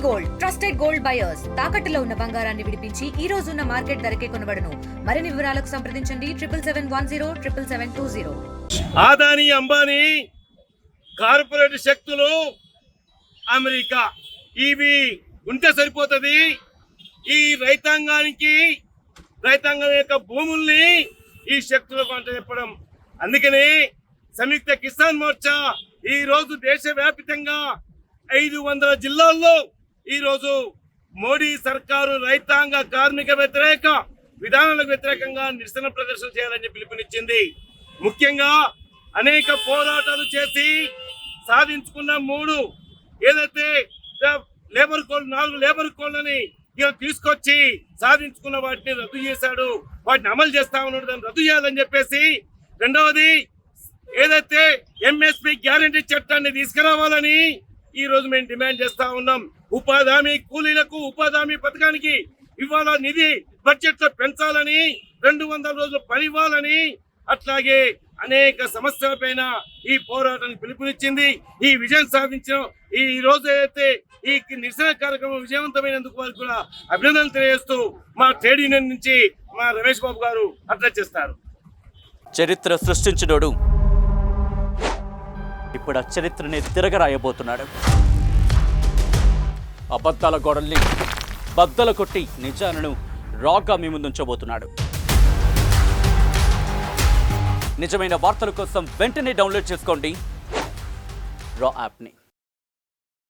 Gold trusted gold buyers తాకట్టులో ఉన్న బంగారాన్ని విడిపించి ఈ రోజు ఉన్న మార్కెట్ ధరకే కొనబడును. మరిన్ని వివరాలకు సంప్రదించండి 77107720. ఆదాని అంబానీ కార్పొరేట్ శక్తులు అమెరికా ఇవి ఉంటే సరిపోతుంది. ఈ రైతాంగం యొక్క భూముల్ని ఈ శక్తులకు అంట చెప్పడం. అందుకనే సంయుక్త కిసాన్ మోర్చా ఈ రోజు దేశవ్యాప్తంగా 500 జిల్లాల్లో ఈ రోజు మోడీ సర్కారు రైతాంగ కార్మిక వ్యతిరేక విధానాలకు వ్యతిరేకంగా నిరసన ప్రదర్శన చేయాలని పిలుపునిచ్చింది. ముఖ్యంగా అనేక పోరాటాలు చేసి సాధించుకున్న 3 ఏదైతే లేబర్ కోడ్ 4 లేబర్ కోడ్లని తీసుకొచ్చి సాధించుకున్న వాటిని రద్దు చేశాడు. వాటిని అమలు చేస్తా ఉన్నాడు. దాన్ని రద్దు చేయాలని చెప్పేసి, రెండవది ఏదైతే ఎంఎస్పీ గ్యారంటీ చట్టాన్ని తీసుకురావాలని ఈ రోజు మేము డిమాండ్ చేస్తా ఉన్నాం. ఉపాధి హామీ కూలీలకు ఉపాధి హామీ పథకానికి ఇవాళ నిధి బడ్జెట్ లో పెంచాలని, 200 రోజులు పని ఇవ్వాలని, అట్లాగే అనేక సమస్యలపైన ఈ పోరాటానికి పిలుపునిచ్చింది. ఈ విజయం సాధించిన ఈ రోజు అయితే ఈ నిరసన కార్యక్రమం విజయవంతమైనందుకు వారికి కూడా అభినందనలు తెలియజేస్తూ మా ట్రేడ్ యూనియన్ నుంచి మా రమేష్ బాబు గారు అడ్రస్ చేస్తారు. చరిత్ర సృష్టించినోడు ఇప్పుడు ఆ చరిత్రని తిరగరాయబోతున్నాడు. అబద్ధాల గోడల్ని బద్దలు కొట్టి నిజాలను రాగా మీ ముందుంచబోతున్నాడు. నిజమైన వార్తల కోసం వెంటనే డౌన్లోడ్ చేసుకోండి రా యాప్ని.